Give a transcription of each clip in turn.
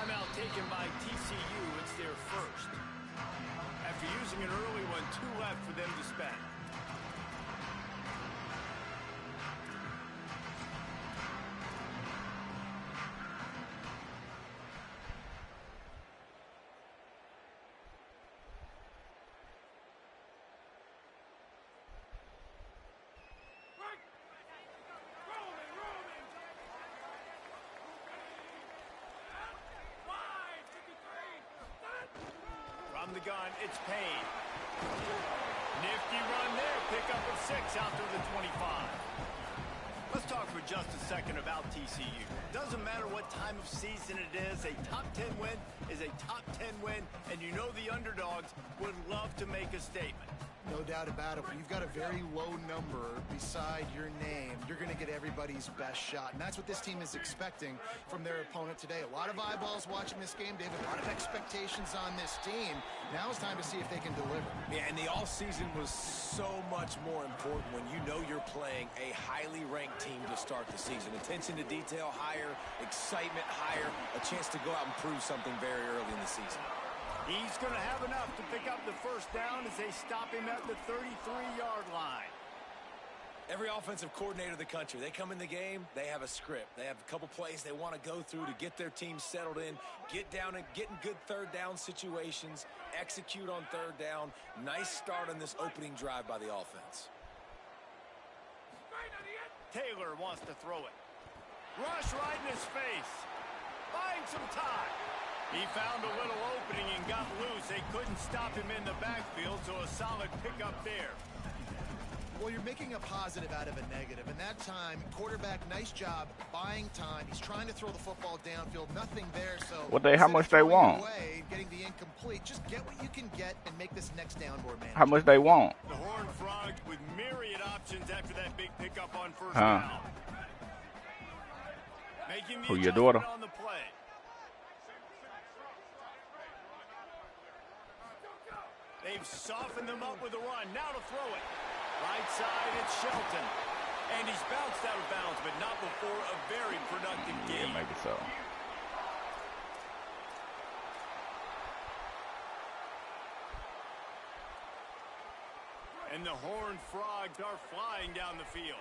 timeout taken by TCU. It's their first. After using an early one, 2 left for them to spend. From the gun, it's Payne. Nifty run there. Pickup of 6 out to the 25. Let's talk for just a second about TCU. Doesn't matter what time of season it is, a top 10 win is a top 10 win, and you know the underdogs would love to make a statement. No doubt about it. When you've got a very low number beside your name, you're going to get everybody's best shot. And that's what this team is expecting from their opponent today. A lot of eyeballs watching this game, David. A lot of expectations on this team. Now it's time to see if they can deliver. Yeah, and the offseason was so much more important when you know you're playing a highly ranked team to start the season. Attention to detail higher, excitement higher, a chance to go out and prove something very early in the season. He's going to have enough to pick up the first down as they stop him at the 33-yard line. Every offensive coordinator in the country, they come in the game, they have a script. They have a couple plays they want to go through to get their team settled in, get down and get in good third down situations, execute on third down. Nice start on this opening drive by the offense. Taylor wants to throw it. Rush right in his face. Buying some time. He found a little opening and got loose. They couldn't stop him in the backfield, so a solid pickup there. Well, you're making a positive out of a negative. And that time, quarterback, nice job buying time. He's trying to throw the football downfield. Nothing there, so how much they want? Away, getting the incomplete. Just get what you can get and make this next down more manageable. How much they want? The Horned Frogs with myriad options after that big pickup on first down. Making the Who, your daughter? on the play. They've softened them up with a run. Now to throw it. Right side, it's Shelton. And he's bounced out of bounds, but not before a very productive game. Yeah, maybe so. And the Horned Frogs are flying down the field.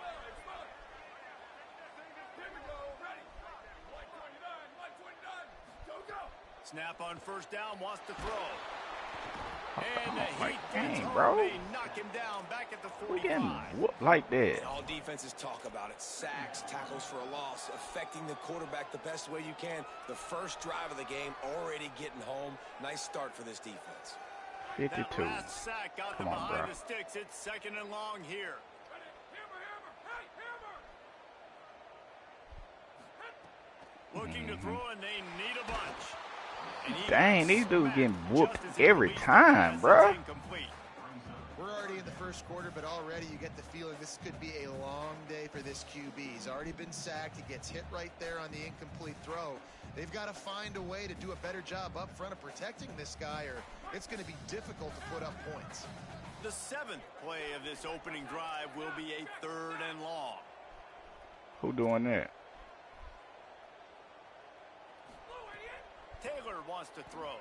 Snap on first down, wants to throw. And the heat gets home. Bro. They knock him down back at the 45. We getting whooped like that. And all defenses talk about it. Sacks, tackles for a loss, affecting the quarterback the best way you can. The first drive of the game already getting home. Nice start for this defense. 52. That last sack got them behind the sticks. It's second and long here. Looking to throw, and they need a bunch. Dang, these dudes getting whooped every time, bro. We're already in the first quarter, but already you get the feeling this could be a long day for this QB. He's already been sacked. He gets hit right there on the incomplete throw. They've got to find a way to do a better job up front of protecting this guy, or it's going to be difficult to put up points. The 7th play of this opening drive will be a 3rd and long. Who doing that? Taylor wants to throw.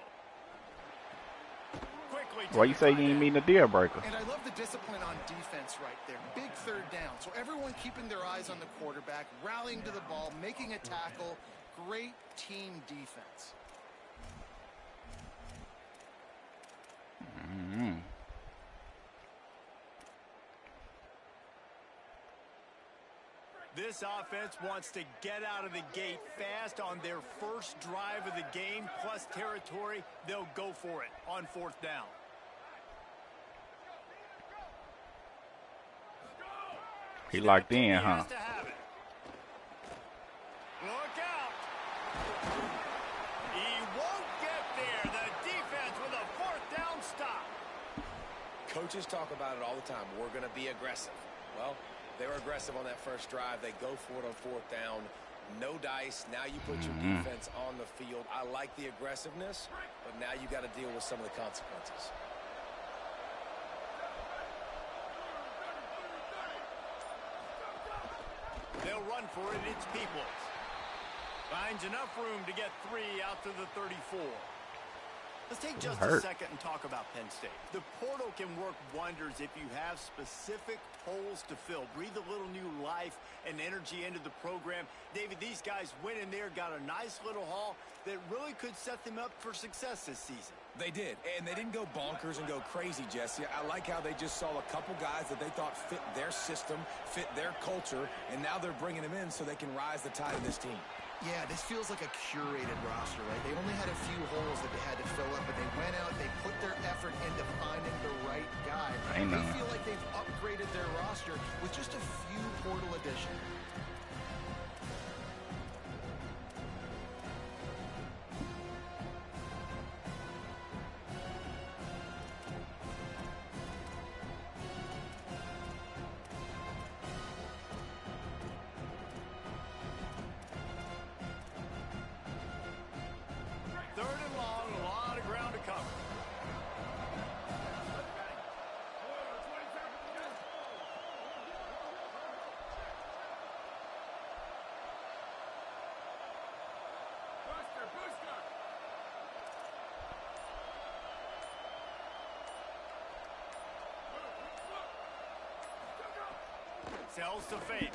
Quickly. Why you say you ain't mean a deal breaker? And I love the discipline on defense right there. Big third down. So everyone keeping their eyes on the quarterback, rallying to the ball, making a tackle. Great team defense. Mm-hmm. This offense wants to get out of the gate fast on their first drive of the game, plus territory. They'll go for it on 4th down. He locked in, huh? Look out. He won't get there. The defense with a 4th down stop. Coaches talk about it all the time. We're going to be aggressive. Well, they were aggressive on that first drive. They go for it on 4th down. No dice. Now you put your defense on the field. I like the aggressiveness, but now you got to deal with some of the consequences. They'll run for it. It's Peoples. Finds enough room to get 3 out to the 34. Let's take just a second and talk about Penn State. The portal can work wonders if you have specific holes to fill. Breathe a little new life and energy into the program. David, these guys went in there, got a nice little haul that really could set them up for success this season. They did, and they didn't go bonkers and go crazy, Jesse. I like how they just saw a couple guys that they thought fit their system, fit their culture, and now they're bringing them in so they can rise the tide of this team. Yeah, this feels like a curated roster, right? They only had a few holes that they had to fill up, but they went out, they put their effort into finding the right guy. They feel like they've upgraded their roster with just a few portal additions. Sells to fake.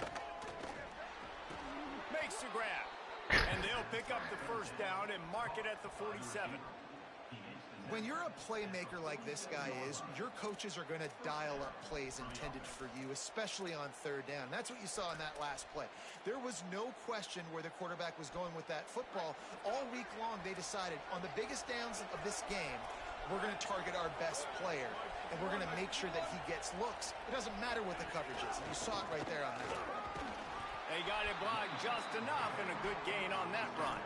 Makes the grab. And they'll pick up the first down and mark it at the 47. When you're a playmaker like this guy is, your coaches are going to dial up plays intended for you, especially on third down. That's what you saw in that last play. There was no question where the quarterback was going with that football. All week long, they decided on the biggest downs of this game, we're going to target our best player, and we're going to make sure that he gets looks. It doesn't matter what the coverage is. And you saw it right there on that. They got it blocked just enough, and a good gain on that run.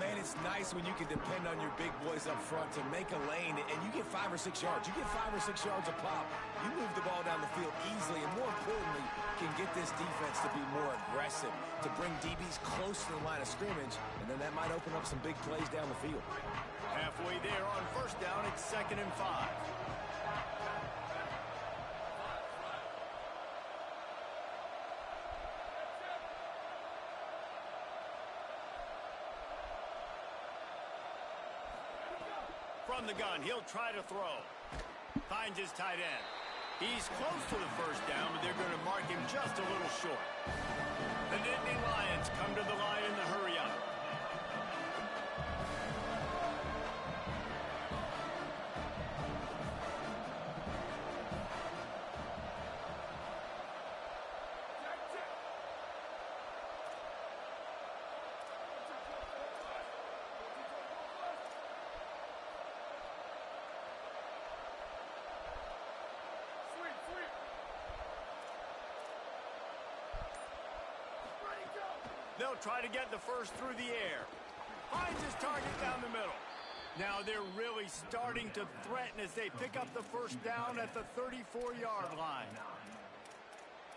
Man, it's nice when you can depend on your big boys up front to make a lane, and you get 5 or 6 yards. You get 5 or 6 yards a pop. You move the ball down the field easily, and more importantly, can get this defense to be more aggressive, to bring DBs close to the line of scrimmage, and then that might open up some big plays down the field. Halfway there on first down, it's 2nd and 5. From the gun, he'll try to throw. Finds his tight end. He's close to the first down, but they're going to mark him just a little short. The Nittany Lions come to the line in the hurry-up. They'll try to get the first through the air. Finds his target down the middle. Now they're really starting to threaten as they pick up the first down at the 34-yard line.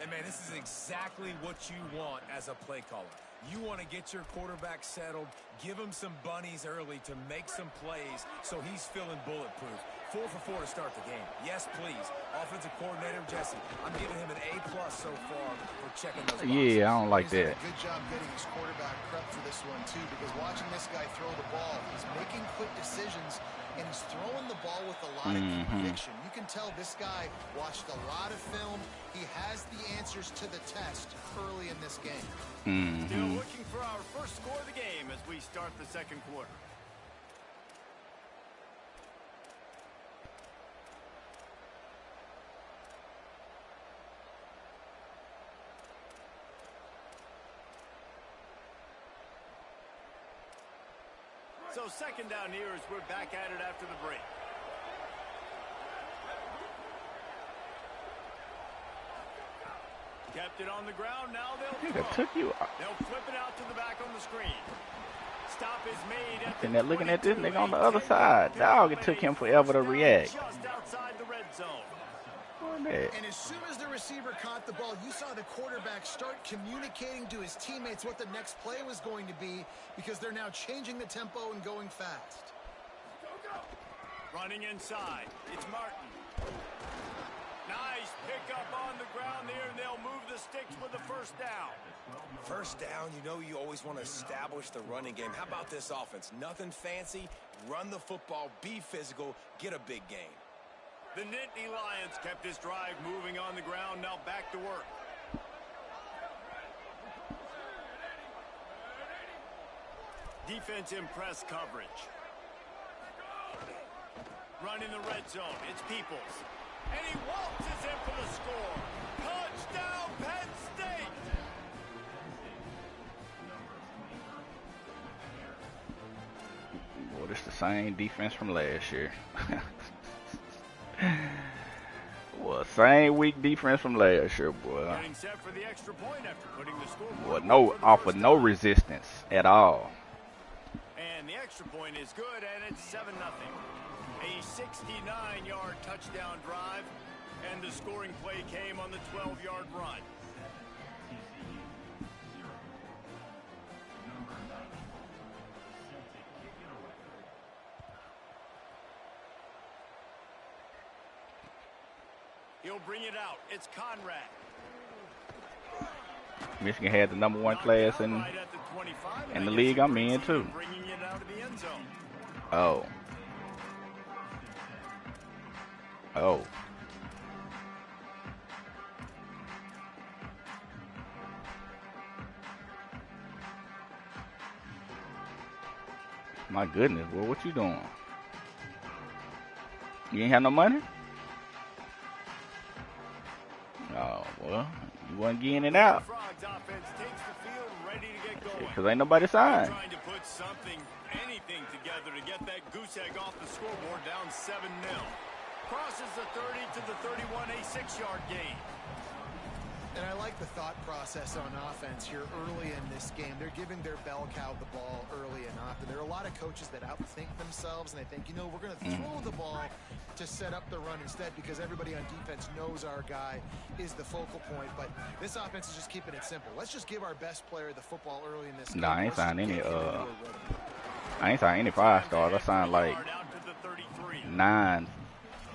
And, man, this is exactly what you want as a play caller. You want to get your quarterback settled, give him some bunnies early to make some plays so he's feeling bulletproof. 4 for 4 to start the game. Yes, please. Offensive coordinator Jesse, I'm giving him an A+ so far for checking those boxes. Yeah, I don't like that. He's done a good job getting his quarterback prepped for this one, too, because watching this guy throw the ball, he's making quick decisions, and he's throwing the ball with a lot of conviction. You can tell this guy watched a lot of film. He has the answers to the test early in this game. Still looking for our first score of the game as we start the second quarter. So second down here as we're back at it after the break. Kept it on the ground. Now they'll throw. They'll flip it out to the back on the screen. Stop is made at the they're looking at this nigga on the other side. Dog, it took him forever to react. Just outside the red zone. And as soon as the receiver caught the ball, you saw the quarterback start communicating to his teammates what the next play was going to be, because they're now changing the tempo and going fast. Running inside. It's Martin. Nice pick up on the ground there, and they'll move the sticks with the first down. First down, you know you always want to establish the running game. How about this offense? Nothing fancy. Run the football, be physical, get a big gain. The Nittany Lions kept this drive moving on the ground. Now back to work. Defense in press coverage. Running the red zone. It's Peoples. And he waltzes in for the score. Touchdown, Penn State! Well, it's the same defense from last year. Well, same weak defense from last year, boy. Getting set for the extra point after putting the scoreboard. Well, no, offer no resistance at all. And the extra point is good, and it's 7-0. A 69-yard touchdown drive, and the scoring play came on the 12-yard run. He'll bring it out. It's Conrad. Michigan had the #1 class in the league I'm in, too. Bringing it out of the end zone. Oh. Oh. My goodness, boy, what you doing? You ain't have no money? Oh, well, you wasn't getting it out. Frogs offense takes the field, ready to get going. Because ain't nobody signed. Trying to put something, anything together to get that goose egg off the scoreboard, down 7-0. Crosses the 30 to the 31, a 6-yard gain. And I like the thought process on offense here early in this game. They're giving their bell cow the ball early and often. There are a lot of coaches that outthink themselves, and they think, you know, we're going to throw the ball to set up the run instead because everybody on defense knows our guy is the focal point. But this offense is just keeping it simple. Let's just give our best player the football early in this game. No, I ain't signed any, I ain't signed any 5-stars. I signed like 9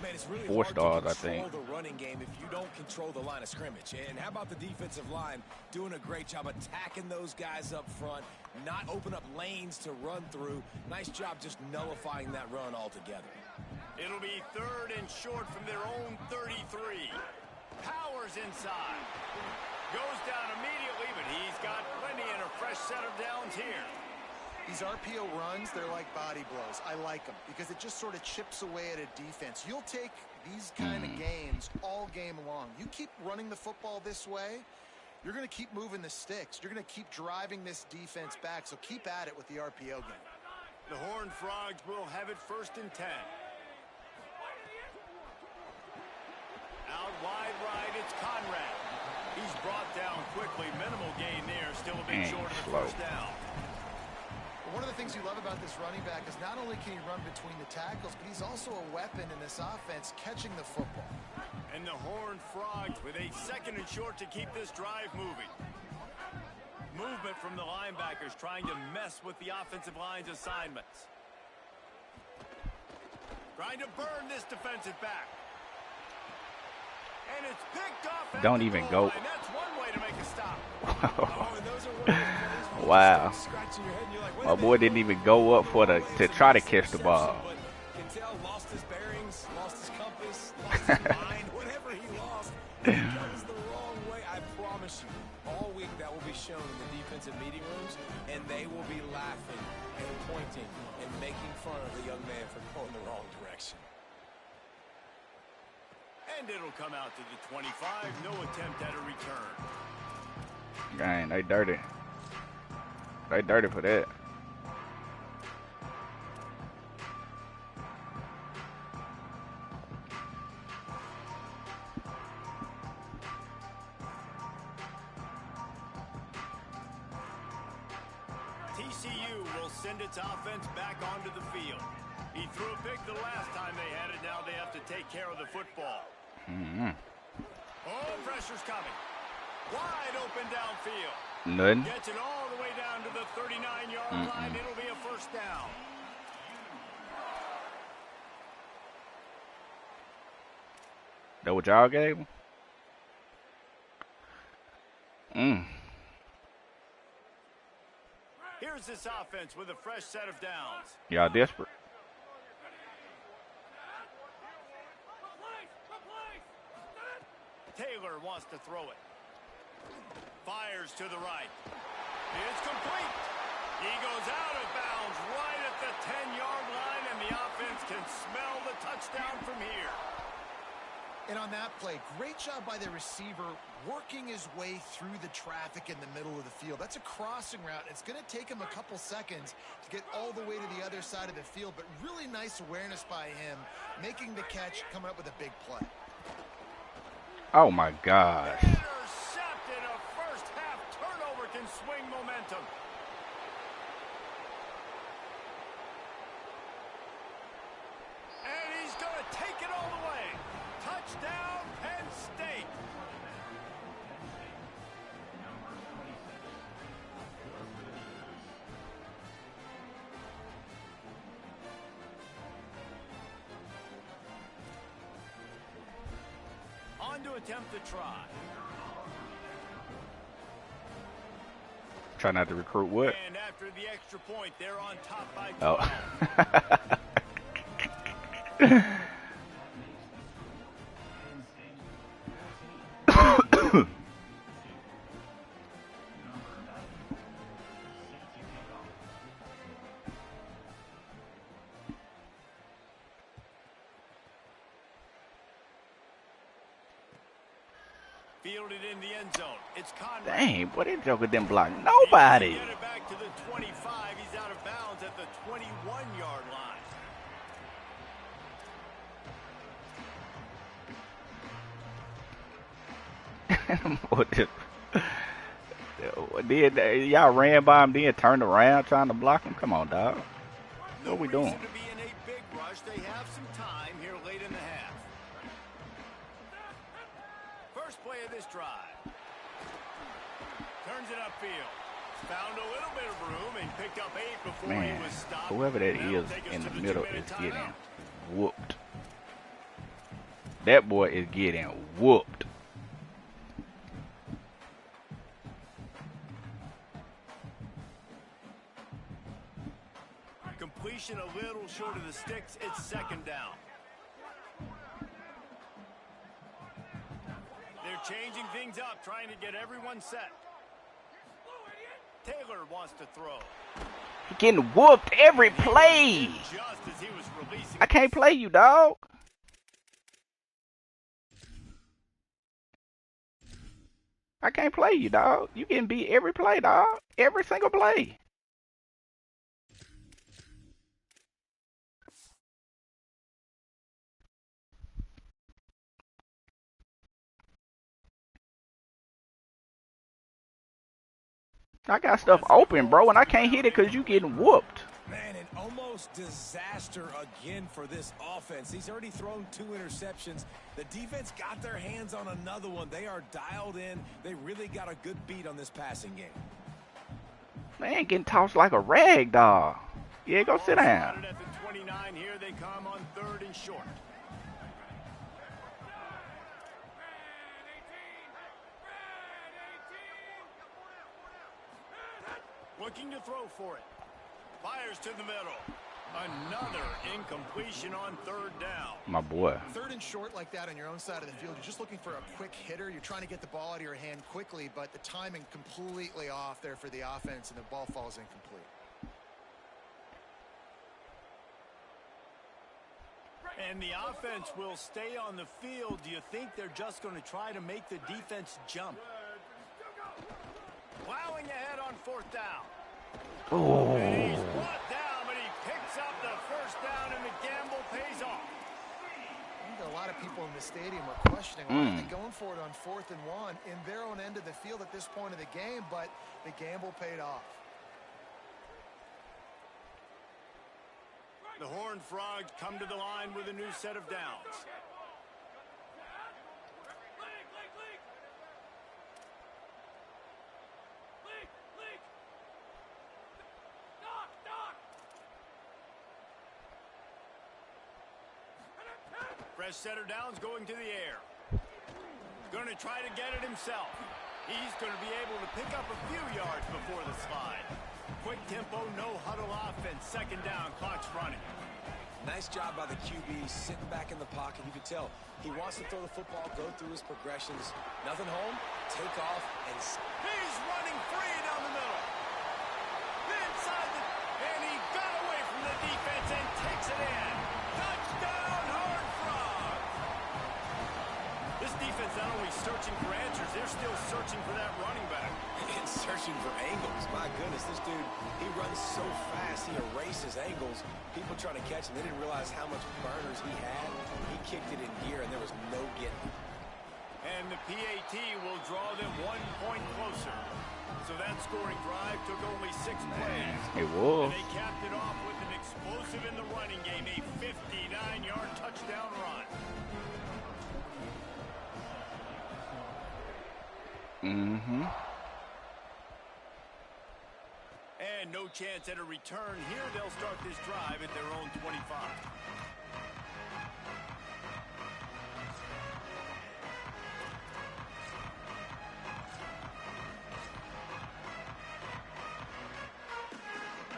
Man, it's really 4-stars, I hard to think. control the running game if you don't control the line of scrimmage. And how about the defensive line doing a great job attacking those guys up front, not open up lanes to run through. Nice job just nullifying that run altogether. It'll be 3rd and short from their own 33. Powers inside. Goes down immediately, but he's got plenty and a fresh set of downs here. These RPO runs, they're like body blows. I like them because it just sort of chips away at a defense. You'll take these kind of games all game long. You keep running the football this way, you're going to keep moving the sticks. You're going to keep driving this defense back, so keep at it with the RPO game. The Horned Frogs will have it 1st and 10. Out wide right, it's Conrad. He's brought down quickly. Minimal gain there, still a bit short of the first down. One of the things you love about this running back is not only can he run between the tackles, but he's also a weapon in this offense catching the football. And the Horned Frogs with a 2nd and short to keep this drive moving. Movement from the linebackers trying to mess with the offensive line's assignments. Trying to burn this defensive back. And it's picked off. Don't even go. And that's one way to make a stop. Wow. My boy didn't even go up for to try to catch the ball. Quintel lost his bearings, lost his compass, lost his mind, whatever he lost. That was the wrong way. I promise you, all week that will be shown in the defensive meeting rooms, and they will be laughing and pointing and making fun of the young man for going the wrong direction. And it'll come out to the 25. No attempt at a return. Dang, they dirty. They dirty for that. TCU will send its offense back onto the field. He threw a pick the last time they had it. Now they have to take care of the football. Oh, pressure's coming. Wide open downfield. None. Gets it all the way down to the 39-yard line. It'll be a 1st down. That what y'all gave him? Here's this offense with a fresh set of downs. Y'all desperate. Taylor wants to throw it. Fires to the right. It's complete. He goes out of bounds right at the 10-yard line, and the offense can smell the touchdown from here. And on that play, great job by the receiver working his way through the traffic in the middle of the field. That's a crossing route. It's going to take him a couple seconds to get all the way to the other side of the field, but really nice awareness by him, making the catch, coming up with a big play. Oh, my gosh. Intercepted. A first-half turnover can swing momentum. And he's going to take it all the way. Touchdown, Penn State. On to attempt the try. Try not to recruit what? And after the extra point, they're on top by 12. Oh. Fielded in the end zone. It's Conrad. Dang, boy, that joker didn't block nobody. Get it back to the 25. He's out of bounds at the 21-yard line. Then y'all ran by him, then turned around trying to block him. Come on, dog. What we doing? To be in a big rush. They have some time here late in the half. First play of this drive. Turns it upfield. Found a little bit of room and picked up 8 before he was stopped. Whoever that That'll is take us in to the middle 2-minute is getting timeout. whooped. That boy is getting whooped. Completion a little short of the sticks. It's second down. They're changing things up, trying to get everyone set. Taylor wants to throw. He getting whooped every play. Just as he was releasing. I can't play you, dog. I can't play you, dog. You getting beat every play, dog. Every single play. I got stuff open, bro, and I can't hit it because you getting whooped. Man, an almost disaster again for this offense. He's already thrown 2 interceptions. The defense got their hands on another one. They are dialed in. They really got a good beat on this passing game. Man, getting tossed like a rag doll. Yeah, go sit down. At the 29, here they come on 3rd and short. Looking to throw for it. Fires to the middle. Another incompletion on 3rd down. My boy. 3rd and short like that on your own side of the field. You're just looking for a quick hitter. You're trying to get the ball out of your hand quickly, but the timing completely off there for the offense, and the ball falls incomplete. And the offense will stay on the field. Do you think they're just going to try to make the defense jump? Plowing ahead on 4th down. Oh. And he's brought down, but he picks up the first down, and the gamble pays off. I think a lot of people in the stadium are questioning why are they going for it on 4th and 1 in their own end of the field at this point of the game, but the gamble paid off. The Horned Frogs come to the line with a new set of downs. Fresh setter downs going to the air. Going to try to get it himself. He's going to be able to pick up a few yards before the slide. Quick tempo, no huddle offense. Second down, clock's running. Nice job by the QB, sitting back in the pocket. You can tell he wants to throw the football, go through his progressions. Nothing home, take off, and he's running free down the middle. And he got away from the defense and takes it in. Touchdown, Horned Frogs. This defense not only searching for answers, they're still searching for that running back. And searching for angles. My goodness, this dude, he runs so fast, he erases angles. People trying to catch him, they didn't realize how much burners he had. He kicked it in gear, and there was no getting. And the PAT will draw them 1 point closer. So that scoring drive took only 6 plays. It was. And they capped it off with an explosive in the running game, a 59-yard touchdown run. Mm-hmm. And no chance at a return here. They'll start this drive at their own 25.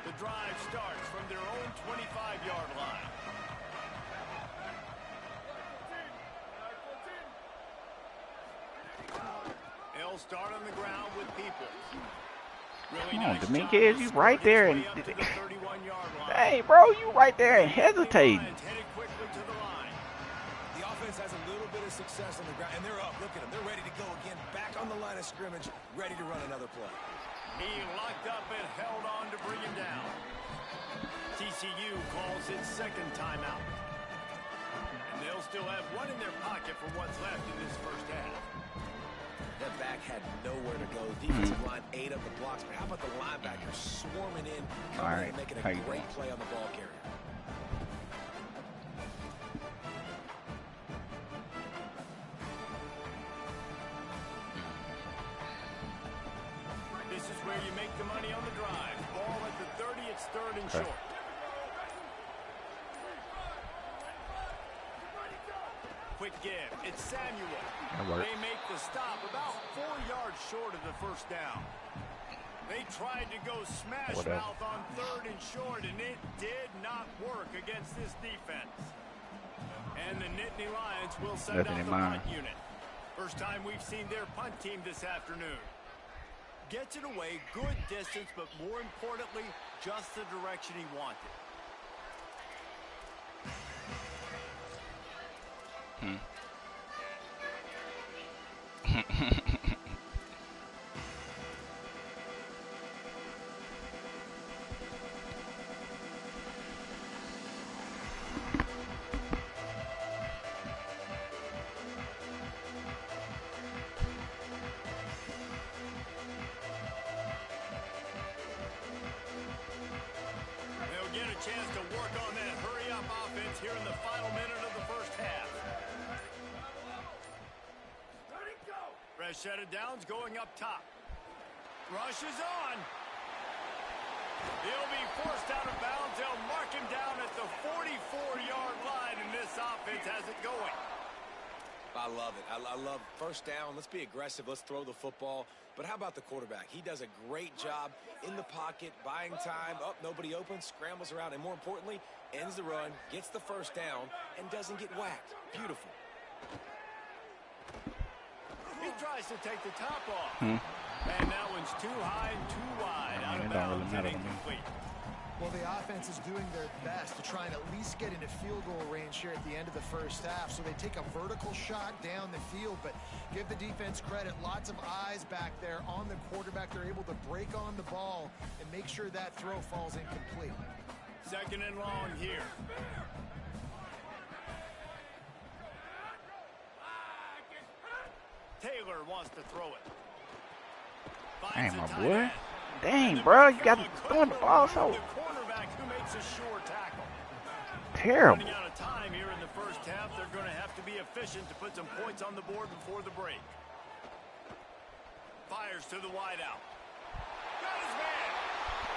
The drive starts from their own 25-yard line. They'll start on the ground with people. Really Come on, nice Dominguez, you right there. And hey, hey, bro, you right there and hesitating. The offense has a little bit of success on the ground, and they're up. Look at them. They're ready to go again. Back on the line of scrimmage, ready to run another play. He locked up and held on to bring him down. TCU calls its second timeout. And they'll still have one in their pocket for what's left in this first half. That back had nowhere to go. Defensive line ate up the blocks, but how about the linebackers swarming in, coming in and making a great play on the ball carrier? This is where you make the money on the drive. Ball at the 30, it's third and short. Quick give. It's Samuel. They make the stop about 4 yards short of the first down. They tried to go smash mouth on third and short, and it did not work against this defense. And the Nittany Lions will send out the punt unit. First time we've seen their punt team this afternoon. Gets it away, good distance, but more importantly, just the direction he wanted. They'll get a chance to work on that hurry-up offense here in the final minute of the first half. Fresh set of downs going up top. Rush is on. He'll be forced out of bounds. They'll mark him down at the 44-yard line, and this offense has it going. I love it. I love first down. Let's be aggressive. Let's throw the football. But how about the quarterback? He does a great job in the pocket, buying time. Up, nobody open, scrambles around, and more importantly, ends the run, gets the first down, and doesn't get whacked. Beautiful. He tries to take the top off. And that one's too high and too wide. Out of bounds and incomplete. Well, the offense is doing their best to try and at least get into field goal range here at the end of the first half. So they take a vertical shot down the field, but give the defense credit. Lots of eyes back there on the quarterback. They're able to break on the ball and make sure that throw falls incomplete. Second and long here. Taylor wants to throw it. Dang, my boy. Dang, bro, you got to throw the ball so The cornerback who makes a sure tackle. terrible. Running out of time here in the first half. They're going to have to be efficient to put some points on the board before the break. Fires to the wideout. Got his man.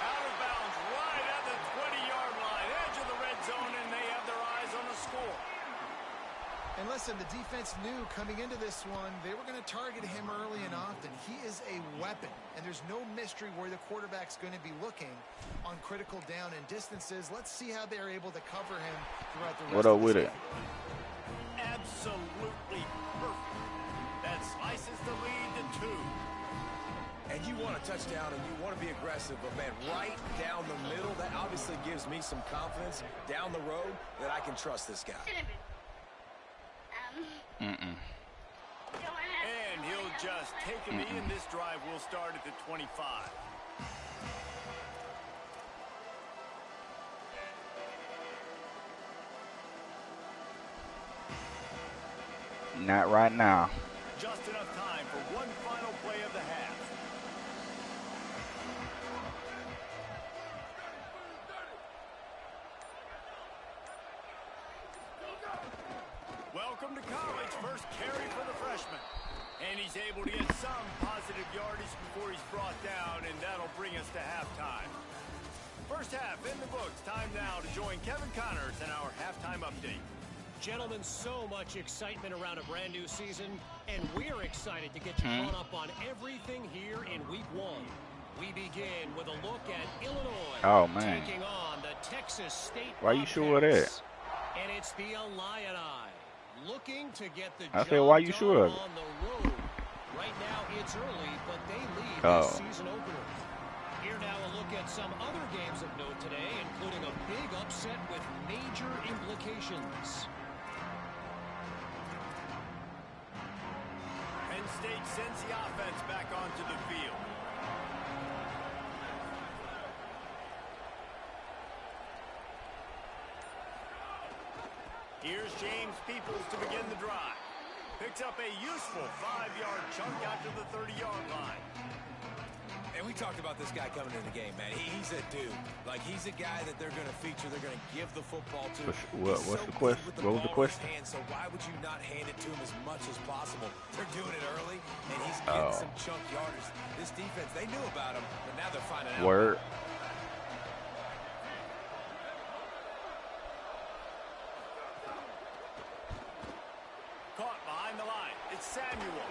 Out of bounds right at the 20-yard line. Edge of the red zone, and they have their eyes on the score. And let's listen, the defense knew coming into this one, they were going to target him early and often. He is a weapon, and there's no mystery where the quarterback's going to be looking on critical down and distances. Let's see how they're able to cover him throughout the rest What up of with this it? game. Absolutely perfect. That slices the lead to 2. And you want a touchdown and you want to be aggressive, but man, right down the middle, that obviously gives me some confidence down the road that I can trust this guy. And he'll just take a knee, and this drive will start at the 25. Not right now. Just enough time for one final play of the half. Welcome to college. First carry for the freshman. And he's able to get some positive yardage before he's brought down, and that'll bring us to halftime. First half in the books. Time now to join Kevin Connors in our halftime update. Gentlemen, so much excitement around a brand new season, and we're excited to get you caught up on everything here in week 1. We begin with a look at Illinois taking on the Texas State Why you sure of that? And it's the Illini looking to get the I job said, why you done sure of it? on the road. Right now it's early, but they lead this season opener. Here now a look at some other games of note today, including a big upset with major implications. Penn State sends the offense back onto the field. Here's James Peoples to begin the drive. Picks up a useful 5-yard chunk out to the 30-yard line. And we talked about this guy coming into the game, man. He's a dude. Like, he's a guy that they're going to feature. They're going to give the football to. What's the question? What was the question? So why would you not hand it to him as much as possible? They're doing it early, and he's getting some chunk yardage. This defense, they knew about him, but now they're finding out. Word. Caught behind the line. It's Samuel.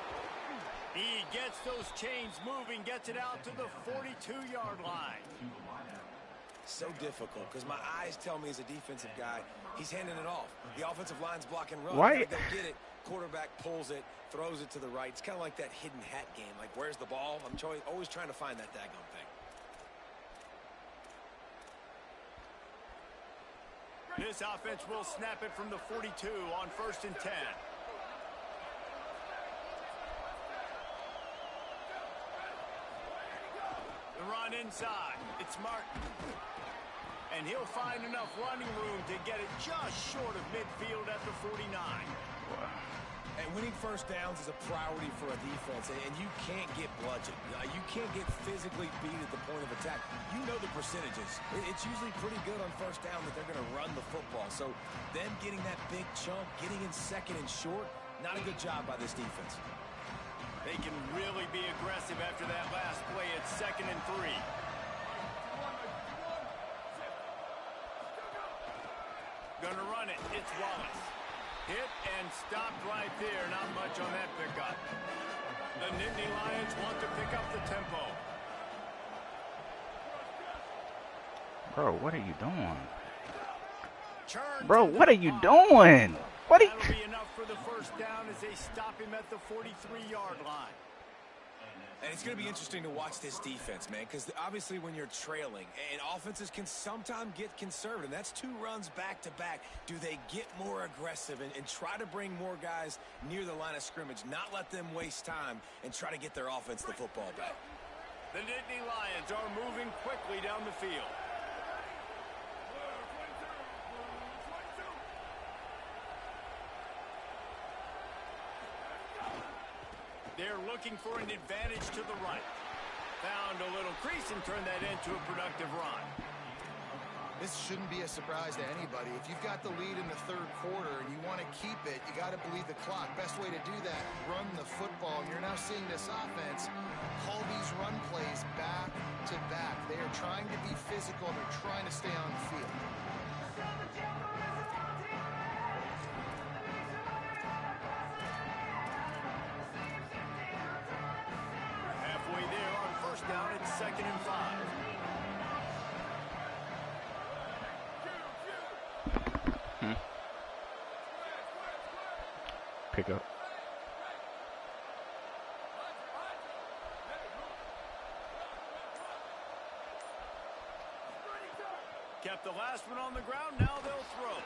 He gets those chains moving, gets it out to the 42-yard line. So difficult because my eyes tell me as a defensive guy, he's handing it off. The offensive line's blocking run. Why? Go get it. Quarterback pulls it, throws it to the right. It's kind of like that hidden hat game. Like, where's the ball? I'm always trying to find that daggone thing. This offense will snap it from the 42 on 1st and 10. The run inside. It's Martin. And he'll find enough running room to get it just short of midfield at the 49. And winning first downs is a priority for a defense, and you can't get bludgeoned. You can't get physically beat at the point of attack. You know the percentages. It's usually pretty good on first down that they're going to run the football. So them getting that big chunk, getting in second and short, not a good job by this defense. They can really be aggressive after that last play. It's 2nd and 3. Gonna run it. It's Wallace. Hit and stopped right there. Not much on that pickup. The Nittany Lions want to pick up the tempo. Bro, what are you doing? Bro, what are you doing? What are you... That'll be enough for the first down as they stop him at the 43-yard line. And it's going to be interesting to watch this defense, man, because obviously when you're trailing, and offenses can sometimes get conservative. That's 2 runs back-to-back. Do they get more aggressive and try to bring more guys near the line of scrimmage, not let them waste time, and try to get their offense the football back? The Nittany Lions are moving quickly down the field. They're looking for an advantage to the right. Found a little crease and turned that into a productive run. This shouldn't be a surprise to anybody. If you've got the lead in the 3rd quarter and you want to keep it, you got to believe the clock. Best way to do that, run the football. You're now seeing this offense call these run plays back to back. They are trying to be physical. They're trying to stay on the field. down. It's 2nd and 5. Pick up. Kept the last one on the ground. Now they'll throw.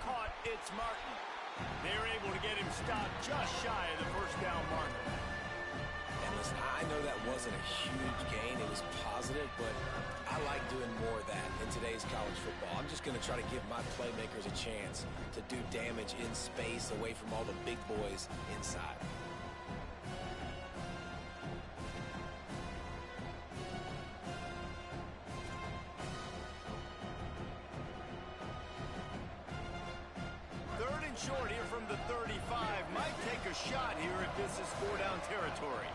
Caught. It's Martin. They're able to get him stopped just shy of the first down marker. And listen, I know that wasn't a huge gain. It was positive, but I like doing more of that in today's college football. I'm just going to try to give my playmakers a chance to do damage in space away from all the big boys inside. Short here from the 35. Might take a shot here if this is 4-down territory.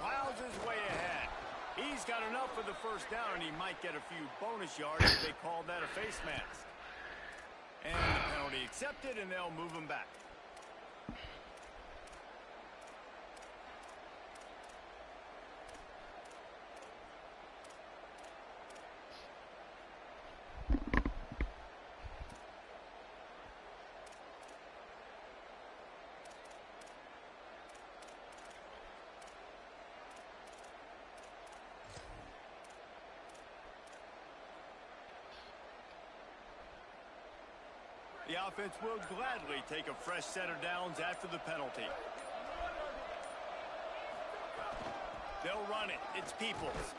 Piles his way ahead. He's got enough for the first down, and he might get a few bonus yards if they call that a face mask. And the penalty accepted, and they'll move him back. The offense will gladly take a fresh set of downs after the penalty. They'll run it. It's Peoples.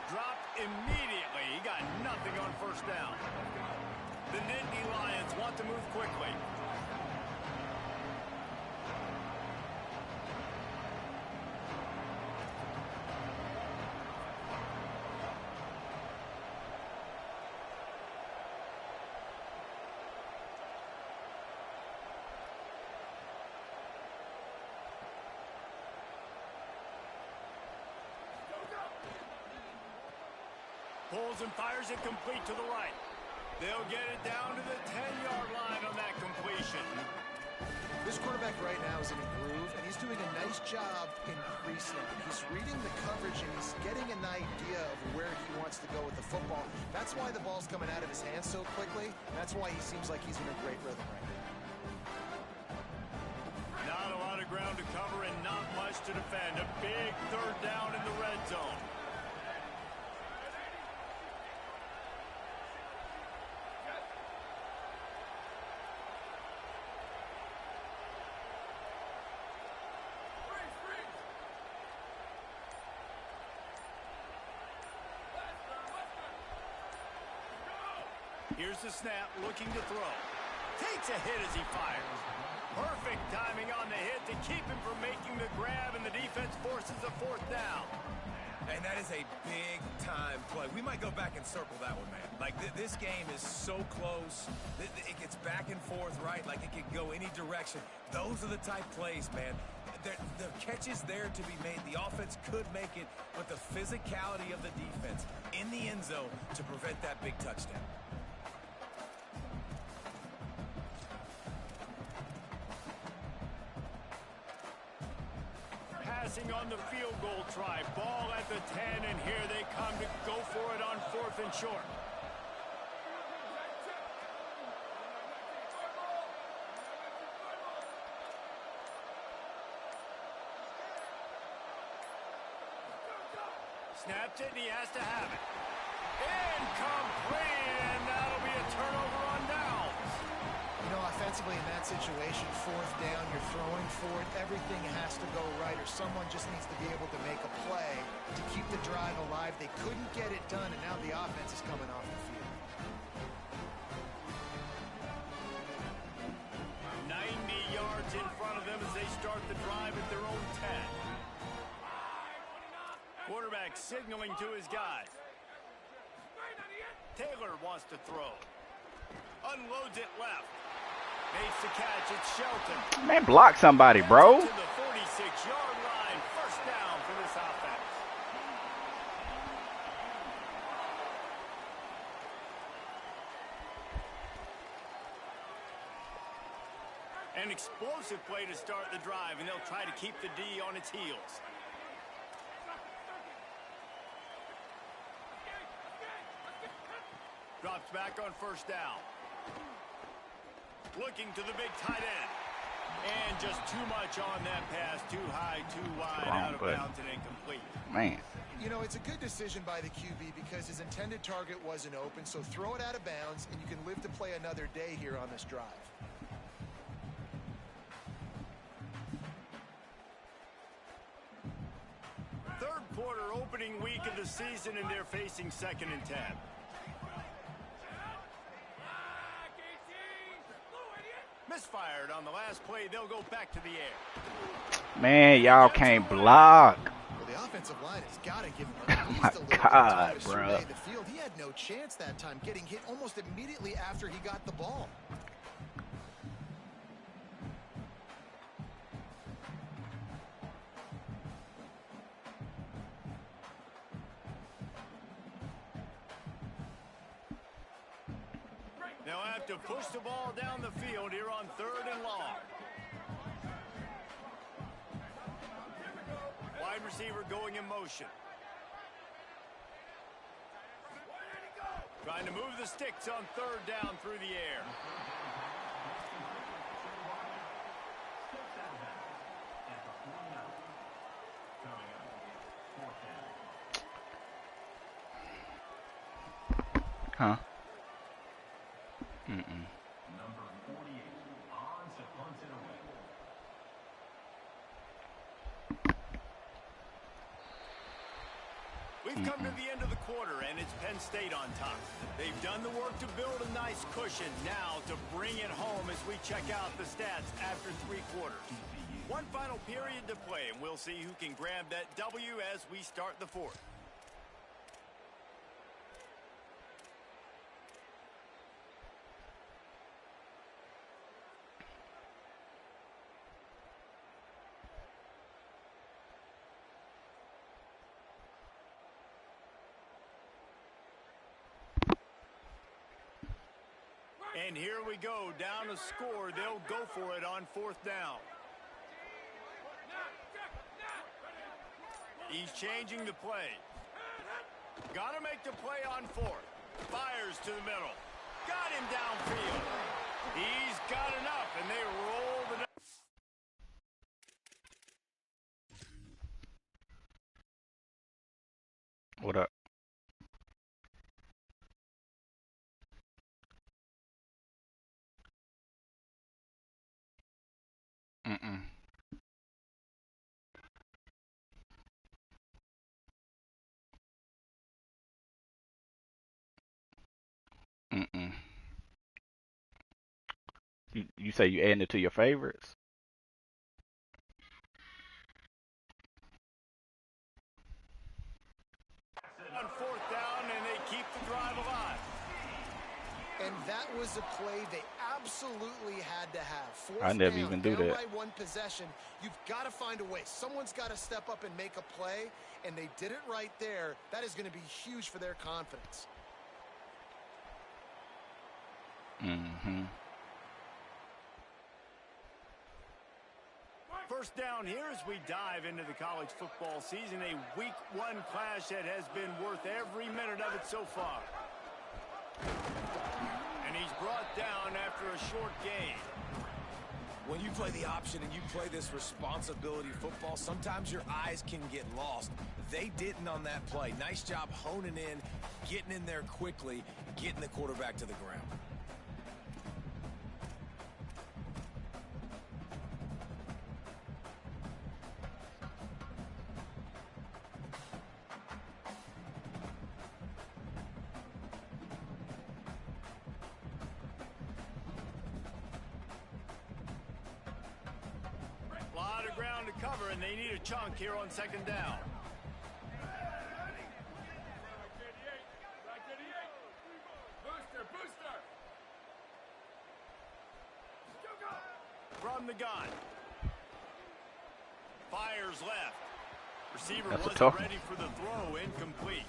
Drop immediately. He got nothing on first down. The Nittany Lions want to move quickly. Pulls and fires it complete to the right. They'll get it down to the 10-yard line on that completion. This quarterback right now is in a groove, and he's doing a nice job increasing. He's reading the coverage, and he's getting an idea of where he wants to go with the football. That's why the ball's coming out of his hands so quickly. That's why he seems like he's in a great rhythm right now. Not a lot of ground to cover and not much to defend. A big third down in the red zone. Here's the snap, looking to throw. Takes a hit as he fires. Perfect timing on the hit to keep him from making the grab, and the defense forces a fourth down. And that is a big-time play. We might go back and circle that one, man. Like, this game is so close. It gets back and forth, right? Like, it could go any direction. Those are the type plays, man. The catch is there to be made. The offense could make it, but the physicality of the defense in the end zone to prevent that big touchdown. On the field goal try. Ball at the 10, and here they come to go for it on 4th and short. Snaps it, and he has to have it. Incomplete, and that'll be a turnover on downs. You know, offensively in that situation, 4th down, you're throwing for it. Everything has to go right, or someone just needs to be able to make a play to keep the drive alive. They couldn't get it done, and now the offense is coming off the field. 90 yards in front of them as they start the drive at their own 10. Quarterback signaling to his guys. Taylor wants to throw. Unloads it left. Makes the catch. It's Shelton. Man, block somebody, bro. To the 46-yard line. First down for this offense. An explosive play to start the drive, and they'll try to keep the D on its heels. Drops back on first down. Looking to the big tight end. And just too much on that pass. Too high, too wide, out of bounds and incomplete. Man. You know, it's a good decision by the QB because his intended target wasn't open, so throw it out of bounds, and you can live to play another day here on this drive. Third quarter, opening week of the season, and they're facing 2nd and 10. Misfired on the last play. They'll go back to the air. Man, y'all can't block. Well, the offensive line has got to give him at least a little bit of God, time to bro. survey the field. He had no chance that time, getting hit almost immediately after he got the ball. They'll have to push the ball down the field here on 3rd and long. Wide receiver going in motion. Trying to move the sticks on 3rd down through the air. Huh? We've come to the end of the quarter, and it's Penn State on top. They've done the work to build a nice cushion. Now to bring it home as we check out the stats after 3 quarters. One final period to play, and we'll see who can grab that W as we start the 4th. And here we go, down a score. They'll go for it on 4th down. He's changing the play. Got to make the play on 4th. Fires to the middle. Got him downfield. He's got enough, and they rolled it up. What up? You say you adding it to your favorites? On 4th down, and they keep the drive alive. And that was a play they absolutely had to have. 4th I never down, even do down that. by 1 possession. You've got to find a way. Someone's got to step up and make a play, and they did it right there. That is going to be huge for their confidence. Mm-hmm. First down here as we dive into the college football season. A week 1 clash that has been worth every minute of it so far. And he's brought down after a short gain. When you play the option and you play this responsibility football, sometimes your eyes can get lost. They didn't on that play. Nice job honing in, getting in there quickly, getting the quarterback to the ground. Cover, and they need a chunk here on 2nd down. From the gun. Fires left. Receiver wasn't ready for the throw. Incomplete.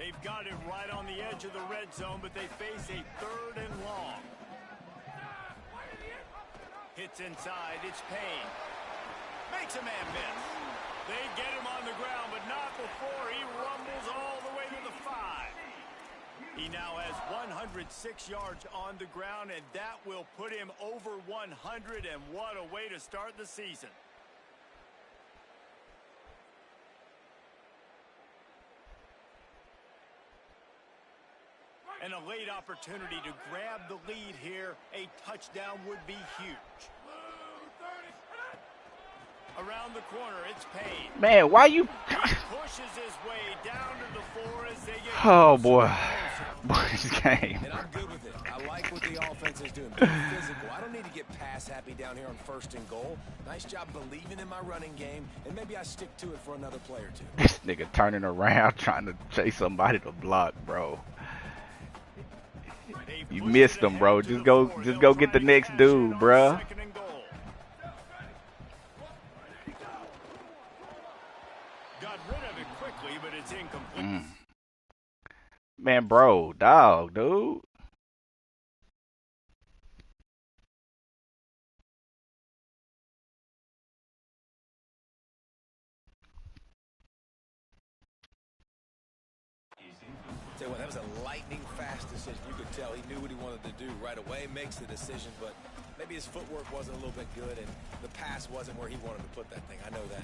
They've got it right on the edge of the red zone, but they face a 3rd and long. Hits inside. It's Payne. Makes a man miss. They get him on the ground, but not before he rumbles all the way to the 5. He now has 106 yards on the ground, and that will put him over 100, and what a way to start the season. And a late opportunity to grab the lead here. A touchdown would be huge. Around the corner, it's Payne. Man, why you... He pushes his way down to the 4 as they get... Oh, boy. Boy, this game. And I'm good with it. I like what the offense is doing. Being physical. I don't need to get pass happy down here on 1st and goal. Nice job believing in my running game, and maybe I stick to it for another play or 2. This nigga turning around trying to chase somebody to block, bro. You missed him, bro. Just go get the next dude, bro. Got rid of it quickly, but it's incomplete. Man, bro, dog, dude. Tell you what, that was a lightning fast decision. You could tell he knew what he wanted to do right away. Makes the decision, but maybe his footwork wasn't a little bit good, and the pass wasn't where he wanted to put that thing. I know that.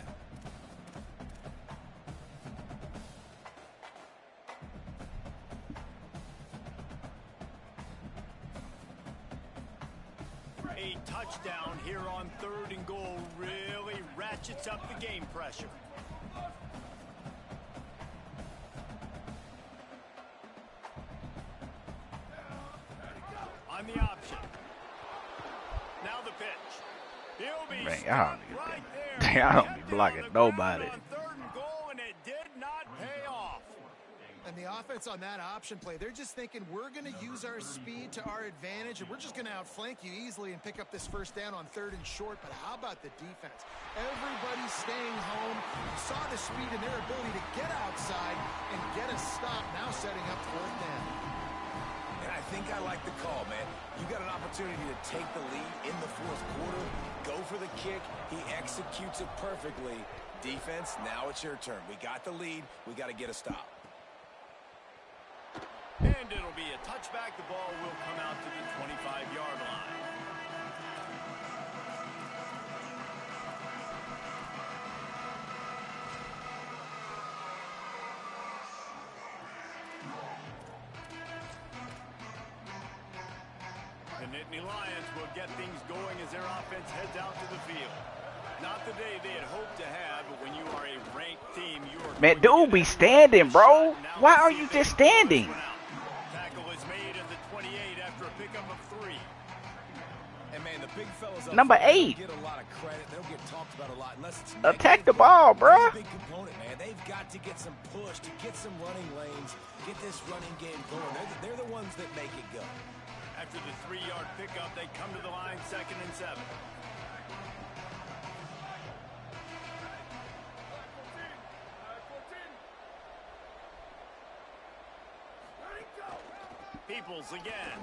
A touchdown here on 3rd and goal really ratchets up the game pressure. On the option. Now the pitch. He'll be Man, stopped right there. I don't be blocking nobody. On 3rd and goal, and it did not pay off. And the offense on that option play, they're just thinking we're going to use our speed to our advantage, and we're just going to outflank you easily and pick up this 1st down on 3rd and short. But how about the defense? Everybody's staying home. You saw the speed and their ability to get outside and get a stop, now setting up 4th down. And I think I like the call, man. You got an opportunity to take the lead in the 4th quarter. Go for the kick. He executes it perfectly. Defense, now it's your turn. We got the lead. We got to get a stop. And it'll be a touchback. The ball will come out to the 25-yard line. The Nittany Lions will get things going as their offense heads out to the field. Not the day they had hoped to have, but when you are a ranked team, you are... Man, dude be standing, bro. Why are you just standing? Tackle is made at the 28 after a pickup of 3. And man, the big fellas up Number front 8. get a lot of credit. They don't get talked about a lot unless it's Attack the negative, ball, but bro. that's a big component, man. They've got to get some push, to get some running lanes, get this running game going. They're the ones that make it go. After the 3-yard pickup, they come to the line 2nd and 7. Peoples again.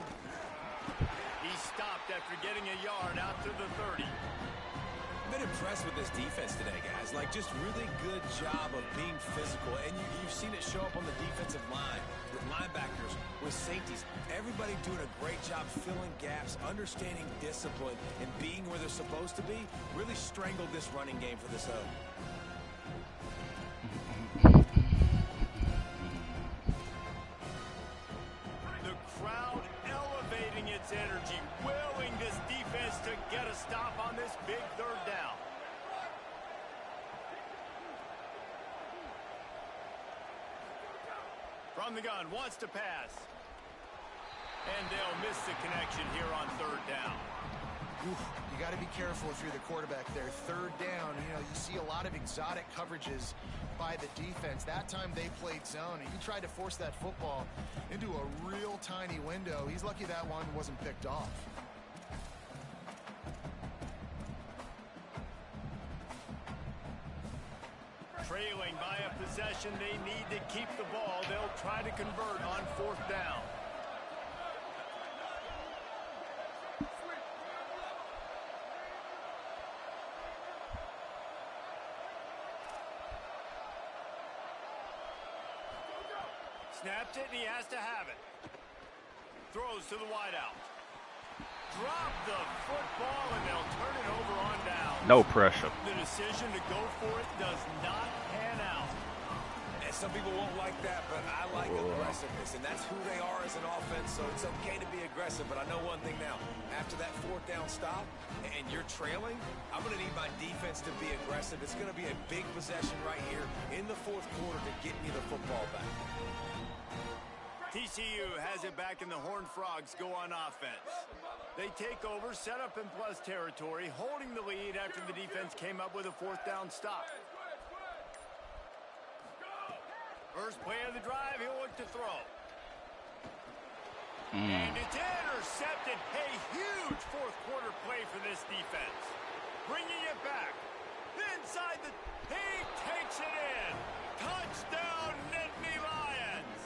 He stopped after getting a yard out to the 30. I've been impressed with this defense today, guys. Like, just really good job of being physical. And you've seen it show up on the defensive line with linebackers, with safeties. Everybody doing a great job filling gaps, understanding discipline, and being where they're supposed to be. Really strangled this running game for this O. The crowd elevating its energy, willing this defense to get a stop on this big 3rd down. From the gun, wants to pass. And they'll miss the connection here on 3rd down. You got to be careful if you're the quarterback there. 3rd down, you see a lot of exotic coverages by the defense. That time they played zone, and he tried to force that football into a real tiny window. He's lucky that one wasn't picked off. Trailing by a possession, they need to keep the ball. They'll try to convert on 4th down. Snaps it, and he has to have it. Throws to the wideout. Drop the football, and they'll turn it over on down. No pressure. The decision to go for it does not pan out. And some people won't like that, but I like aggressiveness, and that's who they are as an offense, so it's okay to be aggressive. But I know one thing now. After that 4th down stop, and you're trailing, I'm going to need my defense to be aggressive. It's going to be a big possession right here in the 4th quarter to get me the football back. TCU has it back, and the Horned Frogs go on offense. They take over, set up in plus territory, holding the lead after the defense came up with a 4th down stop. First play of the drive, he'll look to throw. And it's intercepted. A huge 4th quarter play for this defense. Bringing it back. Inside the... He takes it in. Touchdown, Nittany Lions.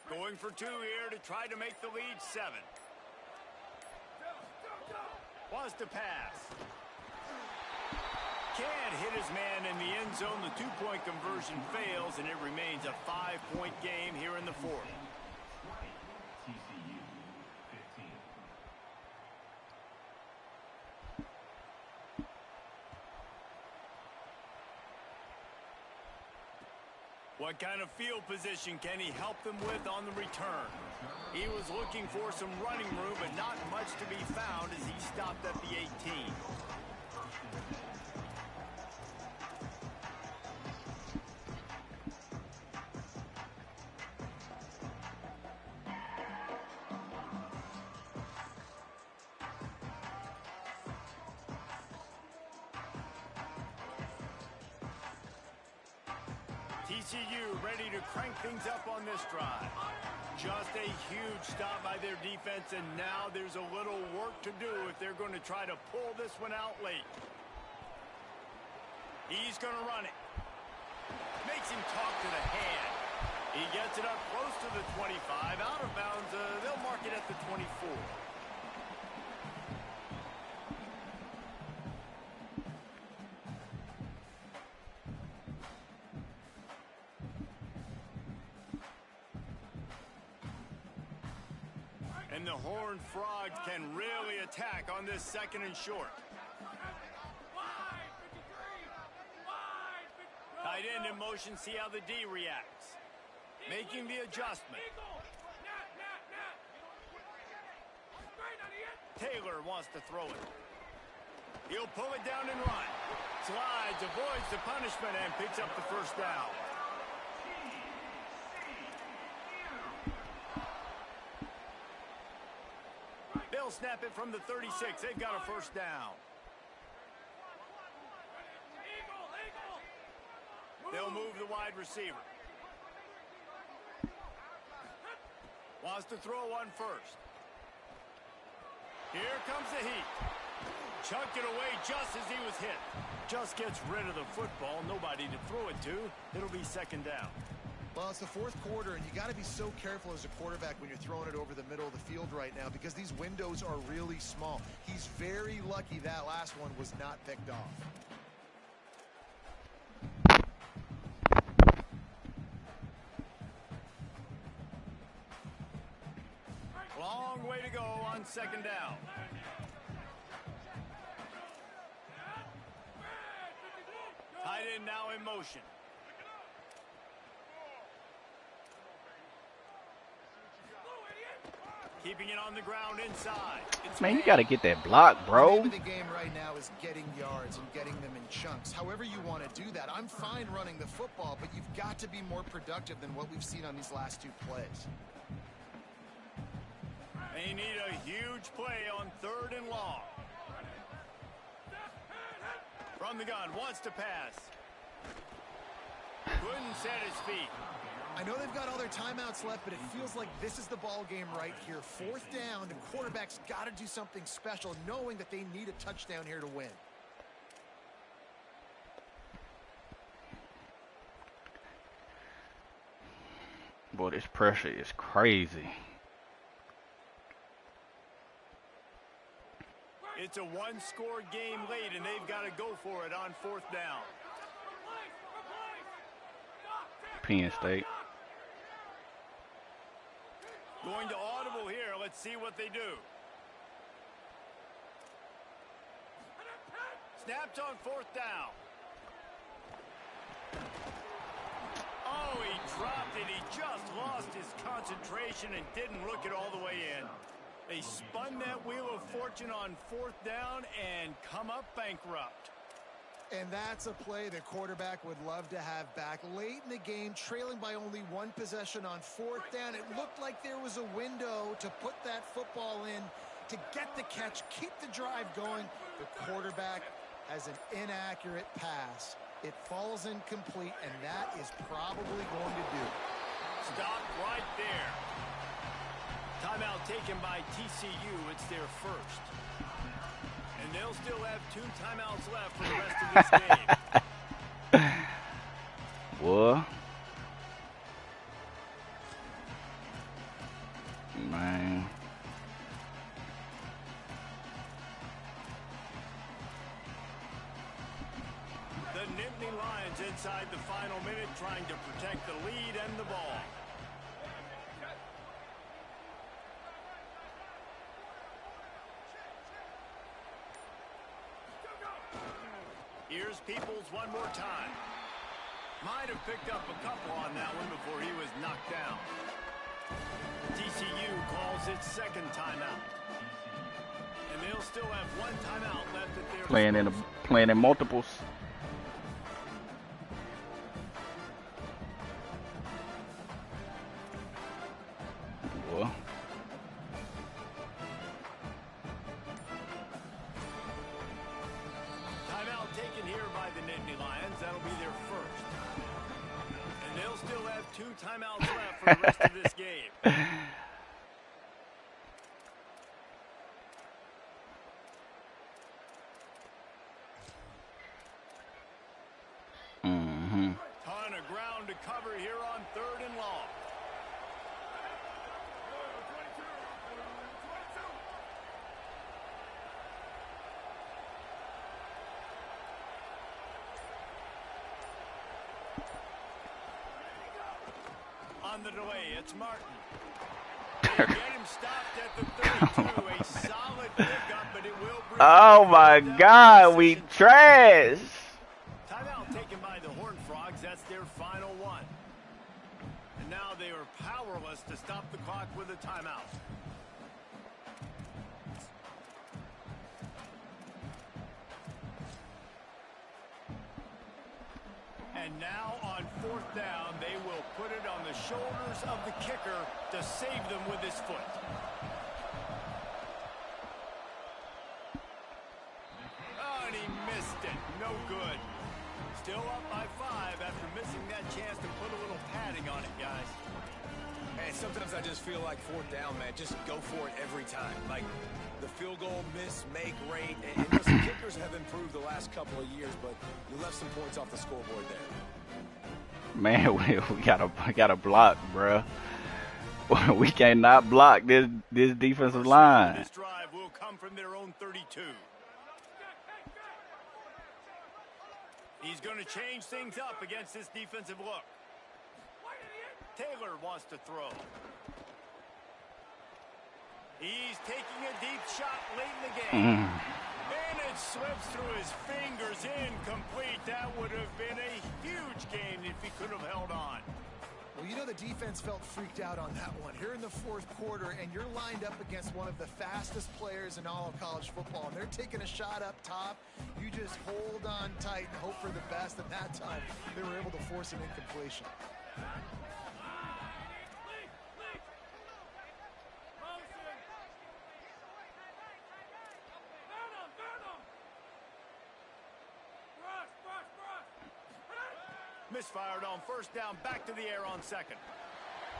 Going for 2 here to try to make the lead 7. Wants to pass. Can't hit his man in the end zone. The 2-point conversion fails, and it remains a 5-point game here in the 4th. What kind of field position can he help them with on the return? He was looking for some running room, but not much to be found as he stopped at the 18. TCU ready to crank things up on this drive. Just a huge stop by their defense, and now there's a little work to do if they're going to try to pull this one out late. He's going to run it. Makes him talk to the hand. He gets it up close to the 25. Out of bounds, they'll mark it at the 24. And the Horned Frogs can really attack on this 2nd and short. Tight end in motion, see how the D reacts. Making the adjustment. Taylor wants to throw it. He'll pull it down and run. Slides, avoids the punishment, and picks up the 1st down. They'll snap it from the 36. They've got a 1st down. They'll move the wide receiver. Wants to throw one first. Here comes the heat. Chucked it away just as he was hit. Just gets rid of the football. Nobody to throw it to. It'll be 2nd down. Well, it's the 4th quarter, and you got to be so careful as a quarterback when you're throwing it over the middle of the field right now because these windows are really small. He's very lucky that last one was not picked off. Long way to go on 2nd down. Tight end now in motion. Keeping it on the ground inside. Man, you got to get that block, bro. The name of the game right now is getting yards and getting them in chunks. However you want to do that. I'm fine running the football, but you've got to be more productive than what we've seen on these last 2 plays. They need a huge play on 3rd and long. From the gun, wants to pass. Couldn't set his feet. I know they've got all their timeouts left, but it feels like this is the ball game right here. 4th down, the quarterback's got to do something special, knowing that they need a touchdown here to win. Boy, this pressure is crazy. It's a 1-score game late, and they've got to go for it on 4th down. Penn State. Going to audible here. Let's see what they do. Snapped on 4th down. Oh, he dropped it. He just lost his concentration and didn't look it all the way in. They spun that wheel of fortune on 4th down and come up bankrupt. And that's a play the quarterback would love to have back. Late in the game, trailing by only 1 possession on 4th down. It looked like there was a window to put that football in, to get the catch, keep the drive going. The quarterback has an inaccurate pass. It falls incomplete, and that is probably going to do. Stop right there. Timeout taken by TCU. It's their first. And they'll still have 2 timeouts left for the rest of this game. What? Man. The Nittany Lions inside the final minute trying to protect the lead and the ball. Here's Peoples one more time. Might have picked up a couple on that one before he was knocked down. TCU calls its 2nd timeout. And they'll still have 1 timeout left at their Playing in multiples. Well. Taken here by the Nittany Lions. That'll be their first. And they'll still have 2 timeouts left for the rest of this game. Ton of ground to cover here on 3rd and long. On the delay, it's Martin. They get him stopped at the 32. A solid pickup, but it will bring. Oh my God, we trash. Timeout taken by the Horned Frogs. That's their final one. And now they are powerless to stop the clock with a timeout. And now on 4th down, they will put it on the shoulders of the kicker to save them with his foot. Oh, and he missed it. No good. Still up by 5 after missing that chance to put a little padding on it, guys. Man, sometimes I just feel like 4th down, man. Just go for it every time. Like the field goal miss, make rate. And listen, kickers have improved the last couple of years, but you left some points off the scoreboard there. Man, we gotta block, bruh. We cannot block this defensive line. This drive will come from their own 32. He's going to change things up against this defensive look. Taylor wants to throw. He's taking a deep shot late in the game. And it slips through his fingers, incomplete. That would have been a huge gain if he could have held on. Well, you know the defense felt freaked out on that one. Here in the fourth quarter, and you're lined up against one of the fastest players in all of college football, and they're taking a shot up top. You just hold on tight and hope for the best, and that time they were able to force an incompletion. Misfired on first down, back to the air on second.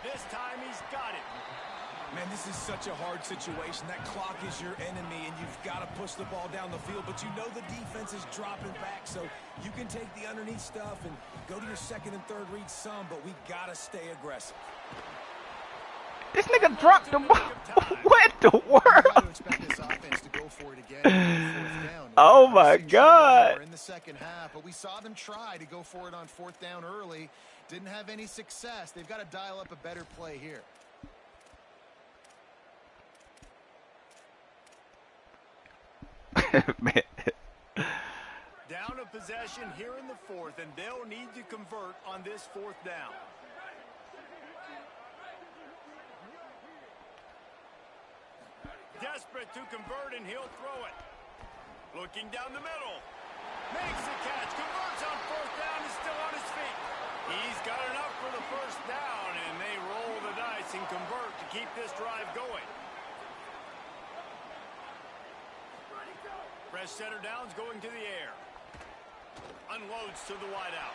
This time he's got it. Man, this is such a hard situation. That clock is your enemy, and you've got to push the ball down the field, but you know the defense is dropping back, so you can take the underneath stuff and go to your second and third read some, but we got to stay aggressive. This nigga dropped the ball. What the world? Oh my God. In the second half, but we saw them try to go for it on fourth down early. Didn't have any success. They've got to dial up a better play here. Man. Down a possession here in the fourth, and they'll need to convert on this fourth down. Desperate to convert, and he'll throw it. Looking down the middle. Makes the catch. Converts on fourth down. Is still on his feet. He's got enough for the first down, and they roll the dice and convert to keep this drive going. Fresh center downs going to the air. Unloads to the wideout.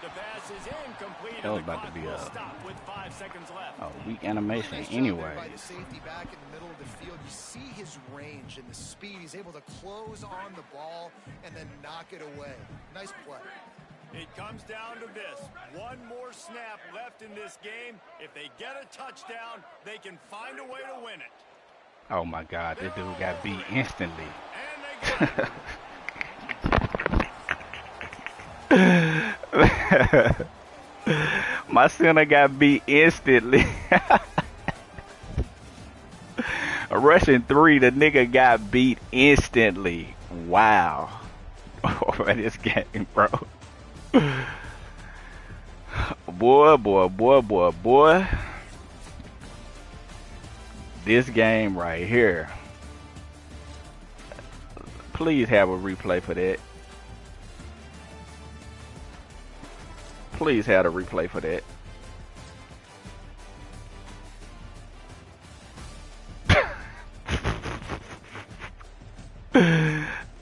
The pass is incomplete. That was about to be a stop with 5 seconds left. weak animation anyway. By the safety back in the middle of the field, you see his range and the speed. He's able to close on the ball and then knock it away. Nice play. It comes down to this. One more snap left in this game. If they get a touchdown, they can find a way to win it. Oh my God, this dude got beat instantly. And they got it. My center got beat instantly. A rushing 3, the nigga got beat instantly. Wow. Over this game, bro. Boy. This game right here. Please have a replay for that. Please have a replay for that.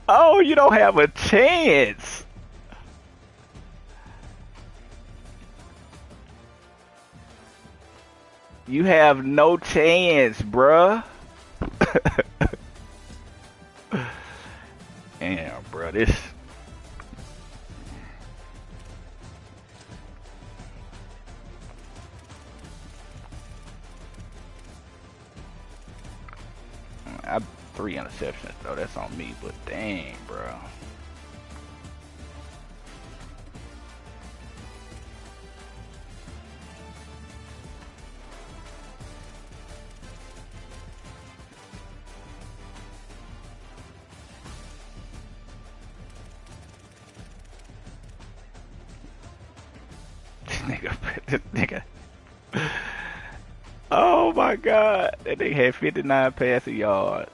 Oh, you don't have a chance. You have no chance, bruh. Damn, bruh, this. I 3 interceptions though. That's on me, but dang, bro. This nigga. Oh my God, that nigga had 59 passing yards.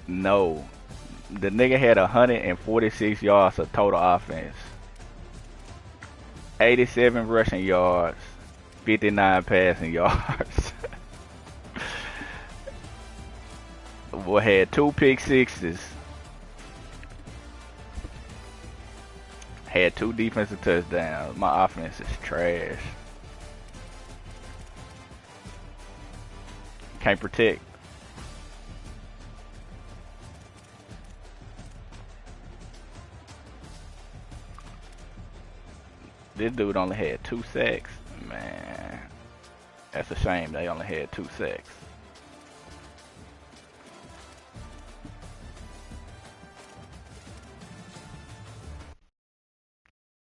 No, the nigga had 146 yards of total offense, 87 rushing yards, 59 passing yards. Boy had 2 pick sixes. Had 2 defensive touchdowns. My offense is trash. Can't protect. This dude only had 2 sacks. Man, that's a shame they only had 2 sacks.